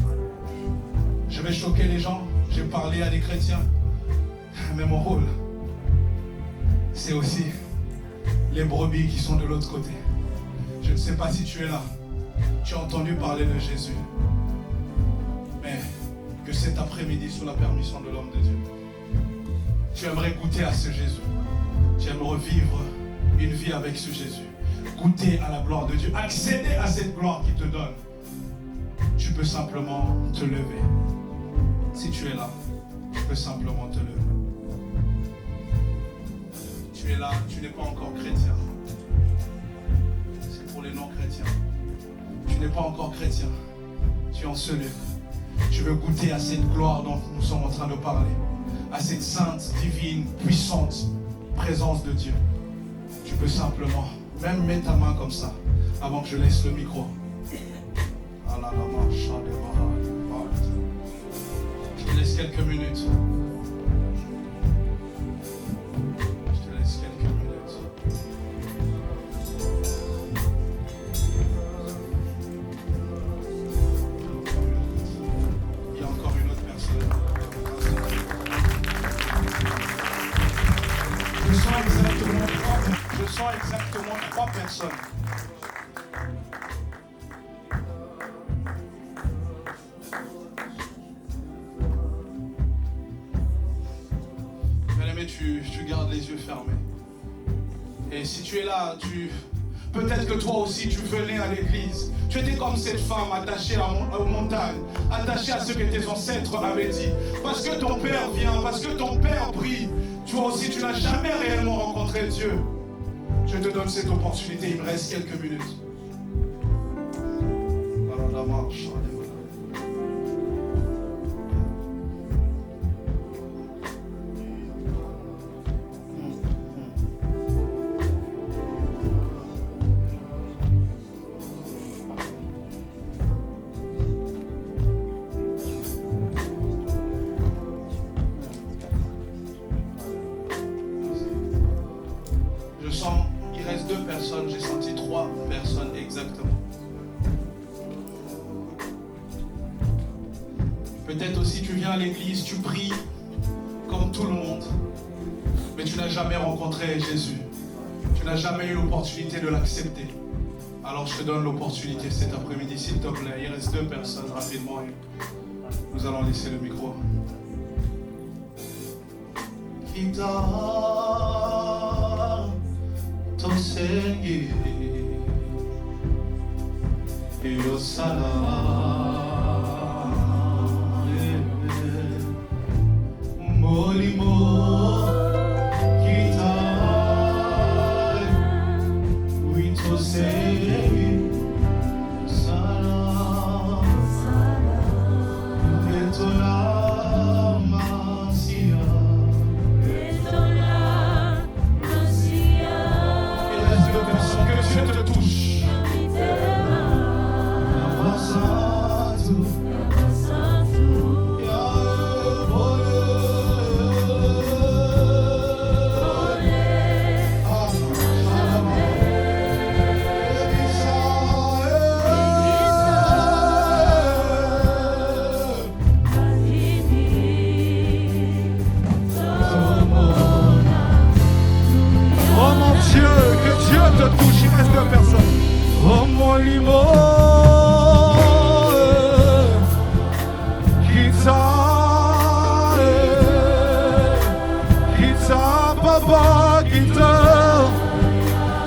Je vais choquer les gens, j'ai parlé à des chrétiens. Mais mon rôle, c'est aussi les brebis qui sont de l'autre côté. Je ne sais pas si tu es là. Tu as entendu parler de Jésus. Mais que cet après-midi, sous la permission de l'homme de Dieu, tu aimerais goûter à ce Jésus. Tu aimerais vivre une vie avec ce Jésus. Goûter à la gloire de Dieu. Accéder à cette gloire qu'il te donne. Tu peux simplement te lever. Si tu es là, tu peux simplement te lever. Tu es là, tu n'es pas encore chrétien. C'est pour les non-chrétiens. Tu n'es pas encore chrétien. Tu en se lève. Tu veux goûter à cette gloire dont nous sommes en train de parler. À cette sainte, divine, puissante présence de Dieu. Tu peux simplement, même mettre ta main comme ça, avant que je laisse le micro. Je te laisse quelques minutes. Je te laisse quelques minutes. Il y a encore une autre personne. Je sens exactement trois personnes. Bien-aimé, tu gardes les yeux fermés. Et si tu es là, peut-être que toi aussi tu venais à l'église. Tu étais comme cette femme attachée aux montagnes, attachée à ce que tes ancêtres avaient dit. Parce que ton père vient, parce que ton père prie. Toi aussi, tu n'as jamais réellement rencontré Dieu. Je te donne cette opportunité, il me reste quelques minutes. La marche. Je sens, il reste 2 personnes, j'ai senti 3 personnes exactement. Peut-être aussi tu viens à l'église, tu pries comme tout le monde, mais tu n'as jamais rencontré Jésus. Tu n'as jamais eu l'opportunité de l'accepter. Alors je te donne l'opportunité cet après-midi, s'il te plaît. Il reste 2 personnes rapidement et nous allons laisser le micro. Ton Seigneur, Io Molimo Kitai, oui, ton Seigneur, Salam, et ton Amasia. Que Dieu te touche. Oh mon Dieu, que Dieu te touche, il reste 2 personnes. Oh mon limon, Kita, papa, Kita,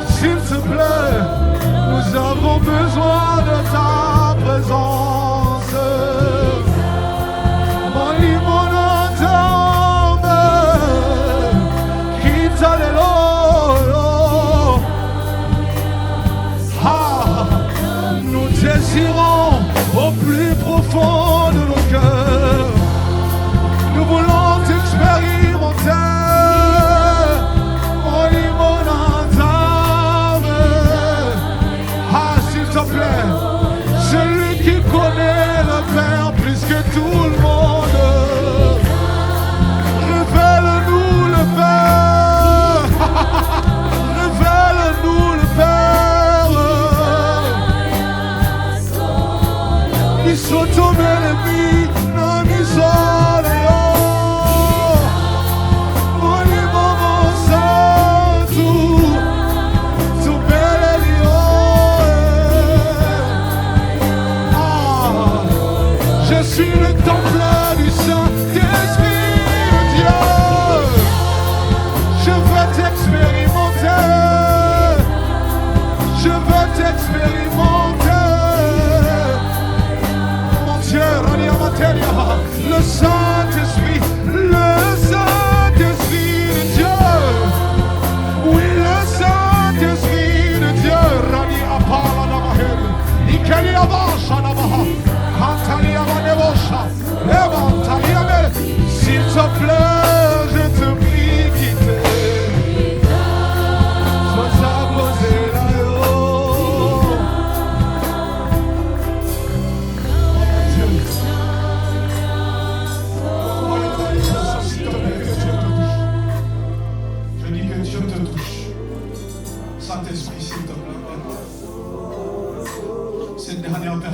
s'il te plaît, nous avons besoin de ta présence. Mon limon, Kita, nous désirons au plus profond de nos cœurs. Nous voulons t'expérimenter. Mon limonade. Ah, s'il te plaît, celui qui connaît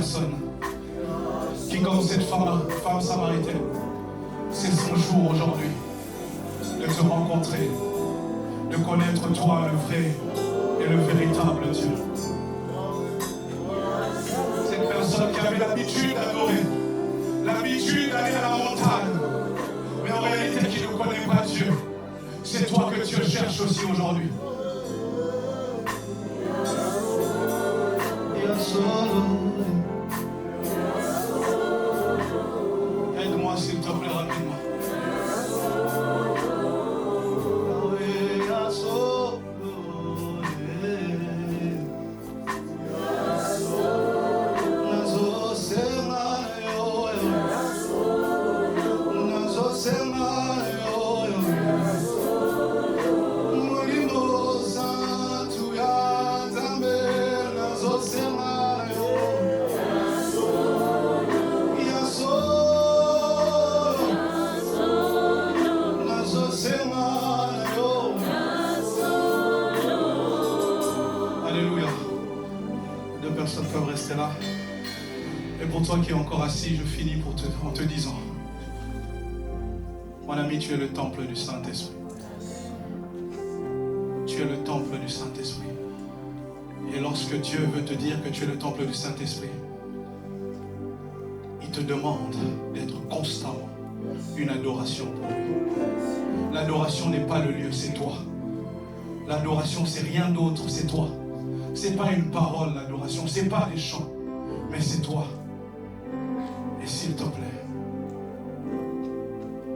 personne qui, comme cette femme samaritaine, c'est son jour aujourd'hui de te rencontrer, de connaître toi le vrai et le véritable Dieu. Cette personne qui avait l'habitude d'adorer, l'habitude d'aller à la montagne, mais en réalité qui ne connaît pas Dieu, c'est toi que Dieu cherche aussi aujourd'hui. Aide-moi s'il te plaît rapidement. Peuvent rester là. Et pour toi qui es encore assis, je finis en te disant, mon ami, tu es le temple du Saint-Esprit. Tu es le temple du Saint-Esprit. Et lorsque Dieu veut te dire que tu es le temple du Saint-Esprit, il te demande d'être constamment une adoration pour lui. L'adoration n'est pas le lieu, c'est toi. L'adoration, c'est rien d'autre, c'est toi. C'est pas une parole, l'adoration, c'est pas des chants, mais c'est toi. Et s'il te plaît,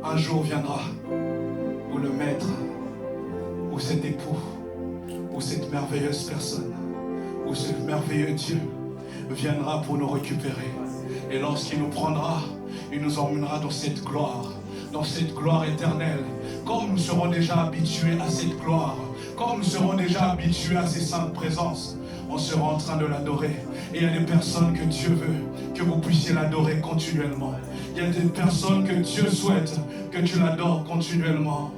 un jour viendra où le maître, où cet époux, où cette merveilleuse personne, où ce merveilleux Dieu viendra pour nous récupérer. Et lorsqu'il nous prendra, il nous emmènera dans cette gloire éternelle. Comme nous serons déjà habitués à cette gloire, comme nous serons déjà habitués à ces saintes présences, on sera en train de l'adorer. Et il y a des personnes que Dieu veut que vous puissiez l'adorer continuellement. Il y a des personnes que Dieu souhaite que tu l'adores continuellement.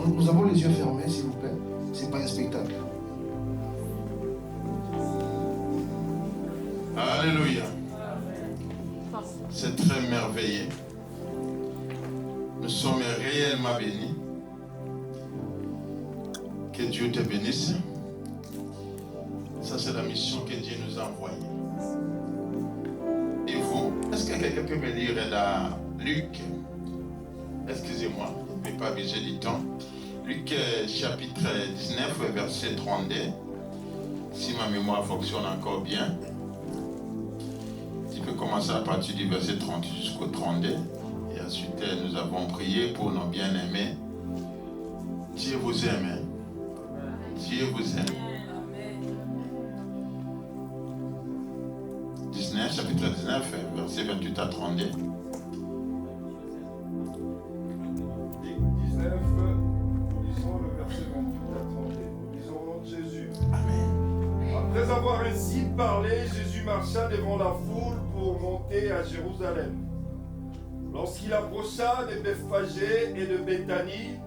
Nous avons les yeux fermés, s'il vous plaît. C'est pas un spectacle. Alléluia. C'est très merveilleux. Nous sommes réellement bénis. Que Dieu te bénisse. Ça, c'est la mission que Dieu nous a envoyée. Et vous, est-ce que quelqu'un peut me lire dans Luc? Excusez-moi, je ne vais pas abuser du temps. Luc chapitre 19, verset 32. Si ma mémoire fonctionne encore bien, tu peux commencer à partir du verset 30 jusqu'au 32. Et ensuite, nous avons prié pour nos bien-aimés. Dieu vous aime. Dieu vous aime. 19, chapitre 19, verset 28 à 32. Après avoir ainsi parlé, Jésus marcha devant la foule pour monter à Jérusalem. Lorsqu'il approcha de Bethphagée et de Béthanie,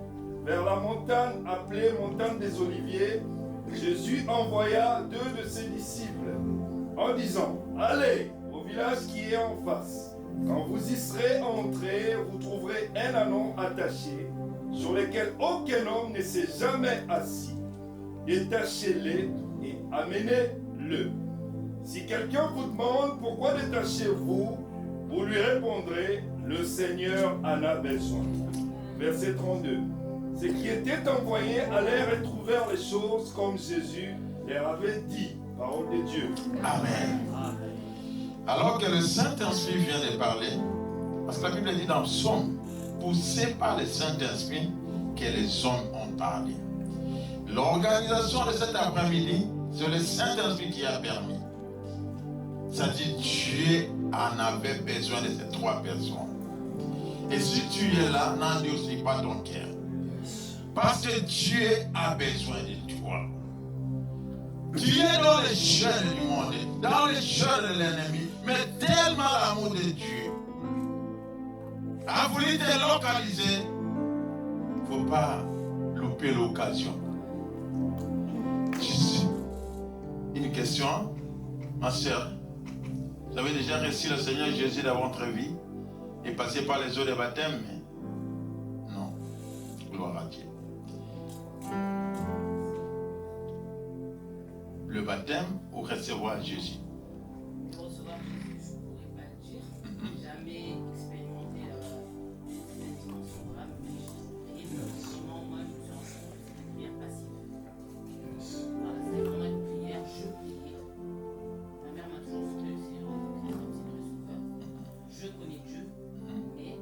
vers la montagne appelée montagne des Oliviers, Jésus envoya 2 de ses disciples en disant: allez au village qui est en face. Quand vous y serez entrés, vous trouverez un ânon attaché, sur lequel aucun homme ne s'est jamais assis. Détachez-le et amenez-le. Si quelqu'un vous demande pourquoi détachez-vous, vous lui répondrez: le Seigneur en a besoin. Verset 32. Ceux qui étaient envoyés allèrent et trouvèrent les choses comme Jésus leur avait dit. Parole de Dieu. Amen. Alors que le Saint-Esprit vient de parler, parce que la Bible dit dans le psaume, poussé par le Saint-Esprit, que les hommes ont parlé. L'organisation de cet après-midi, c'est le Saint-Esprit qui a permis. Ça dit Dieu en avait besoin de ces 3 personnes. Et si tu es là, n'endurcis pas ton cœur. Parce que Dieu a besoin de toi. Tu es dans les chaînes du monde, dans les chaînes de l'ennemi, mais tellement l'amour de Dieu a voulu te localiser. Il ne faut pas louper l'occasion. Juste une question, ma soeur. Vous avez déjà reçu le Seigneur Jésus dans votre vie et passé par les eaux de baptême? Non. Gloire à Dieu. Le baptême ou recevoir Jésus? Recevoir Jésus, je ne pourrais pas le dire. J'ai jamais expérimenté la dimension de l'âme, mais effectivement, moi, je me suis rendu compte que c'était une prière passive. Voilà, c'était vraiment une prière, je priais. Ma mère m'a toujours soutenu le Seigneur, le Seigneur est sauveur. Je connais Dieu, mais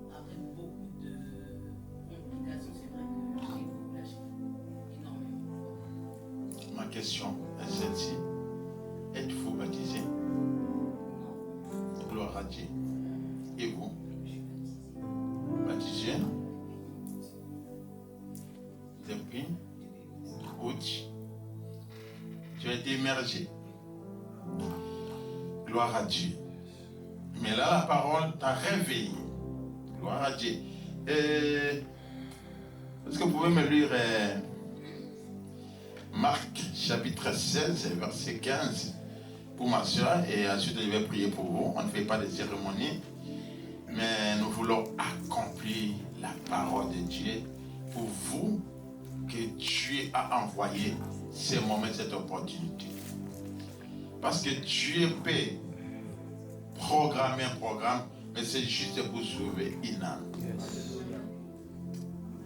après beaucoup de complications, c'est vrai que j'ai beaucoup lâché. Énormément. Ma question est celle-ci. Êtes-vous baptisé? Gloire à Dieu. Et vous? Baptisé? Depuis? Ouch. Tu as été immergé. Gloire à Dieu. Mais là, la parole t'a réveillé. Gloire à Dieu. Est-ce que vous pouvez me lire Marc chapitre 16, verset 15 pour ma soeur, et ensuite je vais prier pour vous. On ne fait pas de cérémonie, mais nous voulons accomplir la parole de Dieu pour vous, que Dieu a envoyé ce moment, cette opportunité. Parce que Dieu peut programmer un programme, mais c'est juste pour sauver une âme.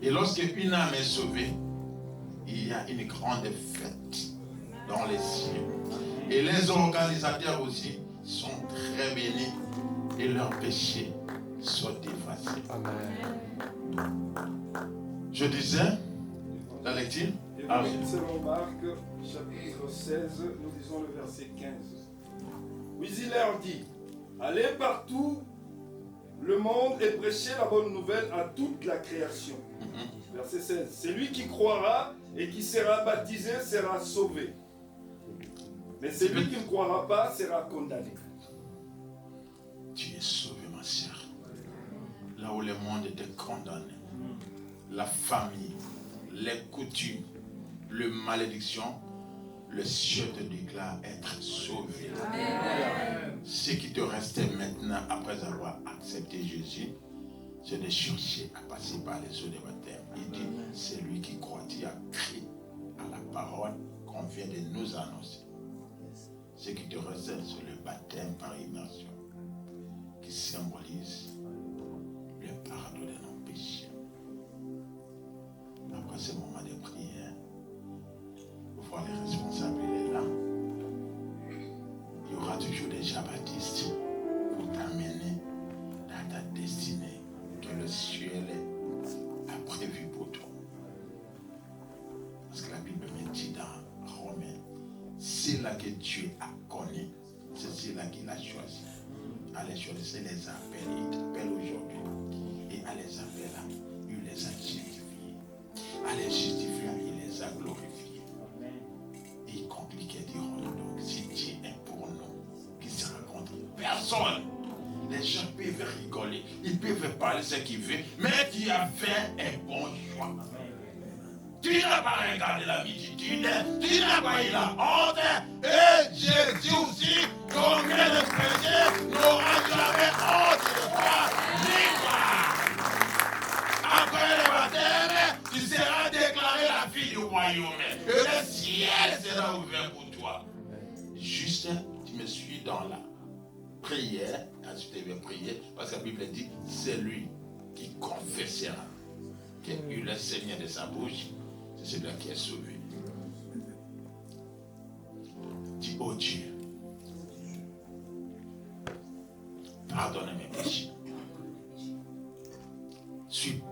Et lorsque une âme est sauvée, il y a une grande fête dans les cieux. Et les organisateurs aussi sont très bénis et leurs péchés sont effacés. Je disais, la lecture. Évangile selon Marc, chapitre 16, nous lisons le verset 15. Puis il leur dit, allez partout le monde et prêchez la bonne nouvelle à toute la création. Verset 16. Celui qui croira et qui sera baptisé sera sauvé. Mais celui qui ne croira pas sera condamné. Tu es sauvé, ma soeur. Là où le monde était condamné, la famille, les coutumes, les malédictions, le ciel te déclare être sauvé. Amen. Ce qui te restait maintenant, après avoir accepté Jésus, c'est de chercher à passer par les eaux de baptême. Il dit, c'est lui qui croit, qui a cru à la parole qu'on vient de nous annoncer. Ce qui te restait, c'est le baptême par immersion, qui symbolise le pardon de nos péchés. Après ce moment de prière, voir les responsables là, il y aura toujours des Jean-Baptiste pour t'amener dans ta destinée que le ciel a prévu pour toi. Parce que la Bible me dit dans Romains, c'est là que Dieu a connu, c'est là qu'il a choisi. Allez choisir les appels, il t'appelle aujourd'hui. Et à les appeler là, il les a justifiés. À les justifier, il les a glorifiés. Et compliqué diront donc, si Dieu est pour nous, qui sera contre personne. Les gens peuvent rigoler, ils peuvent parler ce qu'ils veulent, mais tu as fait un bon choix. Tu n'as pas regardé la multitude, tu n'as pas eu la honte, et Jésus aussi, combien de péchés n'aura jamais honte de toi, ni toi. Après le baptême, tu seras déclaré la fille du royaume, et le ciel sera ouvert pour toi. Juste, tu me suis dans la prière, ensuite je vais prier, parce que la Bible dit, c'est lui qui confessera qu'il y a eu le Seigneur de sa bouche. C'est celui qui est sauvé. Dis, oh Dieu, pardonne mes péchés. Je suis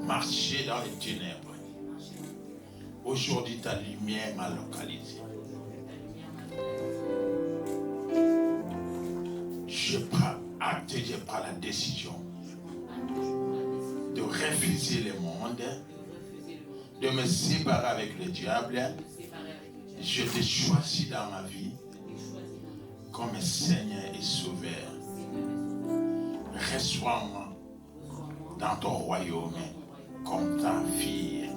marché dans les ténèbres. Aujourd'hui, ta lumière m'a localisé. Je prends acte, je prends la décision de refuser le monde, de me séparer avec le diable. Je te choisis dans ma vie comme Seigneur et Sauveur. Reçois-moi dans ton royaume comme ta fille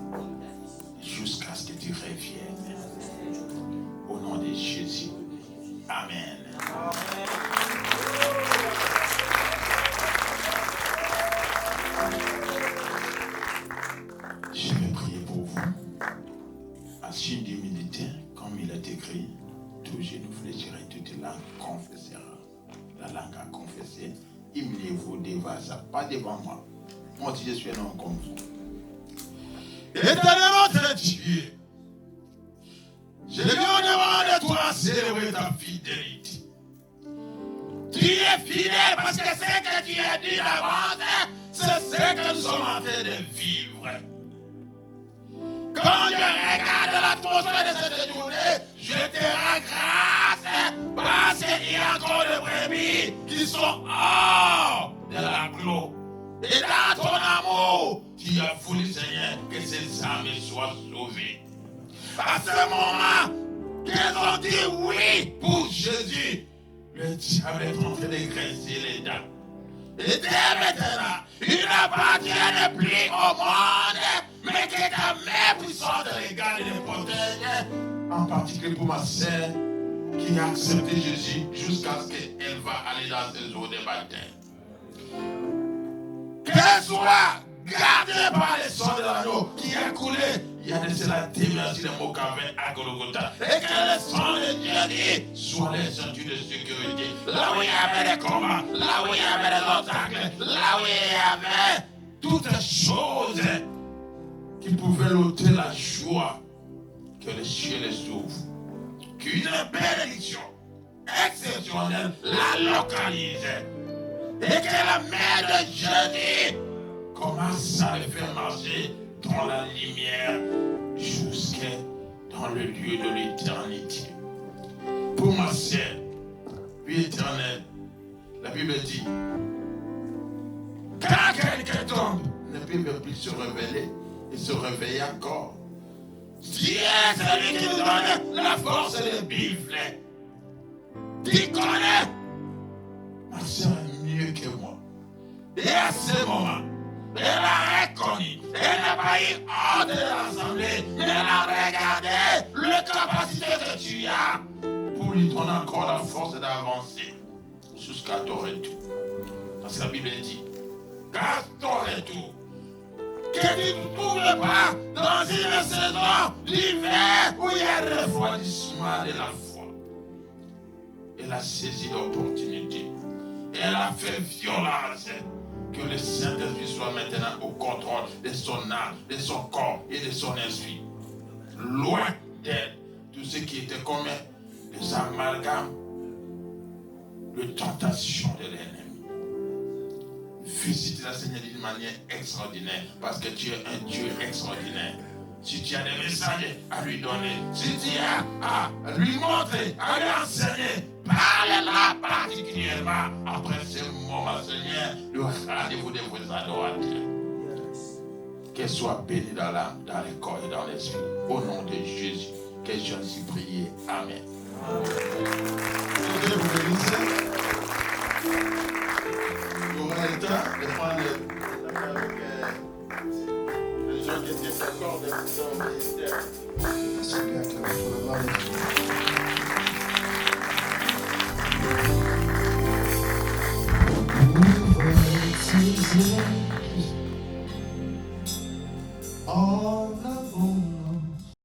jusqu'à ce que tu reviennes. Au nom de Jésus. Amen. Je vais prier pour vous. À signe d'humilité, comme il est écrit, tout genou fléchira et toute langue confessera. La langue a confessé. Humiliez-vous devant ça, pas devant moi. Moi aussi, je suis un homme comme vous. Éternellement, très Dieu, je viens au-devant de toi célébrer ta fidélité. Tu es fidèle parce que ce que tu as dit d'avance, c'est ce que nous sommes en train de vivre. Quand je regarde l'atmosphère de cette journée, je te rends grâce parce qu'il y a encore des brebis qui sont hors de la clos. Et dans ton amour, tu as voulu, Seigneur, que ces âmes soient sauvées. À ce moment, qu'ils ont dit oui pour Jésus, le diable est en train de graisser les dents. Et dès maintenant, il n'appartient plus au monde, mais que ta main puissante regarde et les protège. En particulier pour ma sœur qui a accepté Jésus jusqu'à ce qu'elle va aller dans ses eaux de baptême. Qu'elle soit gardée par les sang de l'agneau qui a coulé. Il y a de cela témoin sur le mot qu'avait à Golgotha. Et que le sang de Jésus soit les ceintures de sécurité. Là où il y avait des combats, là où il y avait des obstacles, là où il y avait toutes les choses qui pouvaient ôter la joie, que le ciel les ouvre. Qu'une bénédiction exceptionnelle la localise. Et que la main de Jésus commence à le faire marcher dans la lumière jusqu'à dans le lieu de l'éternité. Pour ma sœur, vie éternelle, la Bible dit, quand quelqu'un tombe, ne peut plus se révéler et se réveiller encore. Dieu est celui qui nous donne la force de bifler. Tu connais ma sœur mieux que moi. Et à ce moment, elle a reconnu, elle n'a pas eu honte de l'assemblée, mais elle a regardé la capacité que tu as pour lui donner encore la force d'avancer jusqu'à ton retour. Parce que la Bible dit, qu'à ton retour, que tu ne trouves pas dans une saison d'hiver où il y a le refroidissement de la foi. Elle a saisi l'opportunité. Elle a fait violence. Que le Saint-Esprit soit maintenant au contrôle de son âme, de son corps et de son esprit. Loin d'elle, tout ce qui était comme des amalgames, de tentation de l'ennemi. Visite la Seigneur d'une manière extraordinaire, parce que tu es un Dieu extraordinaire. Si tu as des messages à lui donner, si tu as à lui montrer, à lui enseigner, parle-la particulièrement après ce moment, Seigneur, le rendez-vous de vos adorateurs. Qu'elle soit bénie dans l'âme, dans le corps et dans l'esprit. Au nom de Jésus, que je ainsi prié. Amen. Que Dieu vous bénisse. Vous aurez le temps de prendre avec les gens qui étaient d'accord de son ministère. Seigneur, que pour le mal Ouvre tes yeux.